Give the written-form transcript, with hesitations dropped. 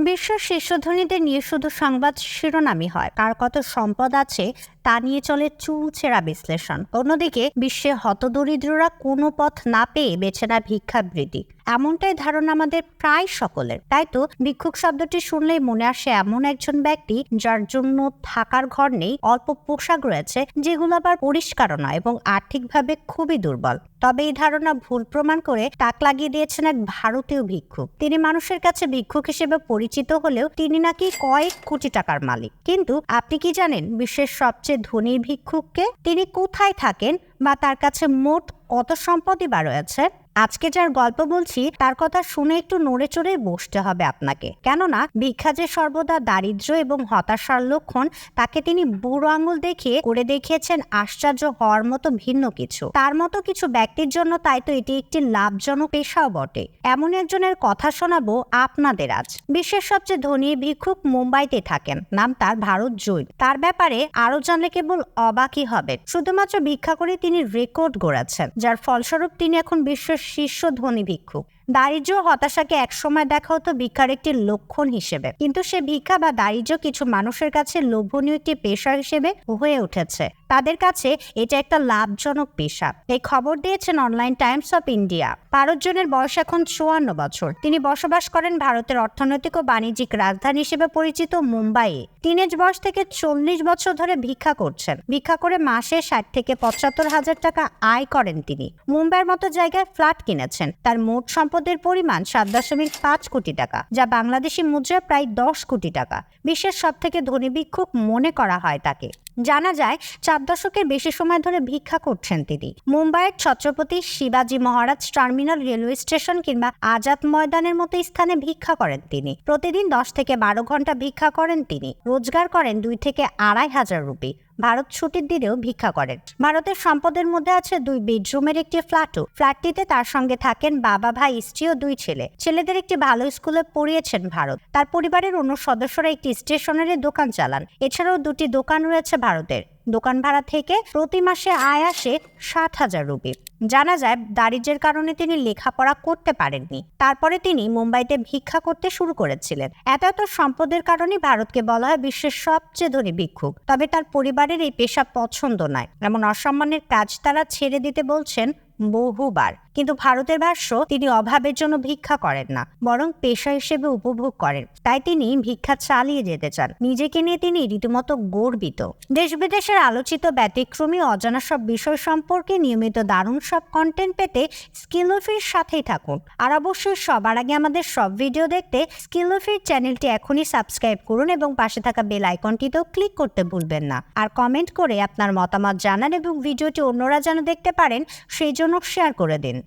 বিশ্বের শীর্ষ ধনীদের নিয়ে শুধু সংবাদ শিরোনামই হয়, কার কত সম্পদ আছে তা নিয়ে চলে চুলচেরা বিশ্লেষণ। অন্যদিকে বিশ্বে হতদরিদ্ররা কোনো পথ না পেয়ে বেছে নেয় ভিক্ষাবৃত্তি, এমনটাই ধারণা আমাদের প্রায় সকলের। তাই তো ভিক্ষুক শব্দটি শুনলেই মনে আসে এমন একজন ব্যক্তি যার জন্য থাকার ঘর নেই, অল্প পোশাক রয়েছে যেগুলো আবার পরিষ্কারও নয় এবং আর্থিকভাবে খুবই দুর্বল। তবে এই ধারণা ভুল প্রমাণ করে তাক লাগিয়ে দিয়েছেন এক ভারতীয় ভিক্ষুক। তিনি মানুষের কাছে ভিক্ষুক হিসেবে পরিচিত হলেও তিনি নাকি কয়েক কোটি টাকার মালিক। কিন্তু আপনি কি জানেন বিশ্বের সবচেয়ে ধনী ভিক্ষুককে? তিনি কোথায় থাকেন বা তার কাছে মোট কত সম্পদই বা রয়েছে? আজকে যার গল্প বলছি তার কথা শুনে একটু নড়ে চড়ে বসতে হবে আপনাকে, কেননা ভিক্ষা যে সর্বদা দারিদ্র্য এবং হতাশার লক্ষণ, তাকে তিনি বুড়ো আঙুল দেখিয়ে করে দেখিয়েছেন আশ্চর্য হওয়ার মতো ভিন্ন কিছু। তার মতো কিছু ব্যক্তির জন্য তাই তো এটি একটি লাভজনক পেশাও বটে। এমন একজনের কথা শোনাবো আপনাদের আজ। বিশ্বের সবচেয়ে ধনী ভিক্ষুক মুম্বাইতে থাকেন, নাম তার ভারত জৈন। তার ব্যাপারে আরো জানলে কেবল অবাকই হবেন। শুধুমাত্র ভিক্ষা করে তিনি রেকর্ড গড়েছেন, যার ফলস্বরূপ তিনি এখন বিশ্বের শীর্ষ ধনী ভিক্ষুক। দারিদ্র্য হতাশাকে একসময় দেখা হতো ভিক্ষার একটি লক্ষণ হিসেবে, কিন্তু সে ভিক্ষা বা দারিদ্র্য কিছু মানুষের কাছে লোভনীয় একটি পেশা হিসেবে হয়ে উঠেছে। তাদের কাছে এটা একটা লাভজনক পেশা। এই খবর দিয়েছেন online Times of India. Bharat জনের বয়স এখন 54 বছর। তিনি বসবাস করেন ভারতের অর্থনৈতিক ও বাণিজ্যিক রাজধানী হিসেবে পরিচিত মুম্বাইয়ে। টিনেজ বয়স থেকে 40 বছর ধরে ভিক্ষা করছেন। ভিক্ষা করে মাসে 60 থেকে 75,000 টাকা আয় করেন তিনি। মুম্বাইয়ের মতো জায়গায় ফ্ল্যাট কিনেছেন। তার মোট সম্পদের পরিমাণ 7.5 কোটি টাকা, যা বাংলাদেশি মুদ্রায় প্রায় 10 কোটি টাকা। বিশ্বের সব থেকে ধনী ভিক্ষুক মনে করা হয় তাকে। জানা যায় 4 দশকের বেশি সময় ধরে ভিক্ষা করছেন তিনি। মুম্বাইয়ের ছত্রপতি শিবাজি মহারাজ টার্মিনাল রেলওয়ে স্টেশন কিংবা আজাদ ময়দানের মতো স্থানে ভিক্ষা করেন তিনি। প্রতিদিন 10 থেকে 12 ঘন্টা ভিক্ষা করেন তিনি। রোজগার করেন 2 থেকে 2,500 রুপি। ভারত ছুটির দিনেও ভিক্ষা করেন। ভারতের সম্পদের মধ্যে আছে 2 বেডরুমের একটি ফ্ল্যাটও। ফ্ল্যাটটিতে তার সঙ্গে থাকেন বাবা, ভাই, স্ত্রী ও 2 ছেলে। ছেলেদের একটি ভালো স্কুলে পড়িয়েছেন ভারত। তার পরিবারের অন্য সদস্যরা একটি স্টেশনারি দোকান চালান। এছাড়াও 2টি দোকান রয়েছে ভারতের। দোকান ভাড়া থেকে প্রতি মাসে আয় আসে 60,000 রুপি। জানা যায় দারিদ্র্যের কারণে তিনি লেখাপড়া করতে পারেননি। তারপরে তিনি মুম্বাইতে ভিক্ষা করতে শুরু করেছিলেন। এত সম্পদের কারণে ভারতকে বলা হয় বিশ্বের সবচেয়ে ধনী ভিক্ষুক। তবে তার পরিবারের এই পেশা পছন্দ নয়, এমন অসম্মানের কাজ তারা ছেড়ে দিতে বলছেন বহুবার। কিন্তু ভারতের ভাষ্য, তিনি অভাবের জন্য ভিক্ষা করেন না, বরং পেশা হিসেবে উপভোগ করেন। তাই তিনি ভিক্ষা চালিয়ে যেতে চান। নিজেকে নিয়ে তিনি রীতিমতো গর্বিত। দেশ বিদেশের আলোচিত ব্যতিক্রমী অজানা সব বিষয় সম্পর্কে নিয়মিত দারুণ সব কন্টেন্ট পেতে স্কিলফির সাথেই থাকুন। আর অবশ্যই সবার আগে আমাদের সব ভিডিও দেখতে স্কিলফির চ্যানেলটি এখনই সাবস্ক্রাইব করুন এবং পাশে থাকা বেল আইকনটিতেও ক্লিক করতে ভুলবেন না। আর কমেন্ট করে আপনার মতামত জানান এবং ভিডিওটি অন্যরা যেন দেখতে পারেন সেই জন্য শেয়ার করে দিন।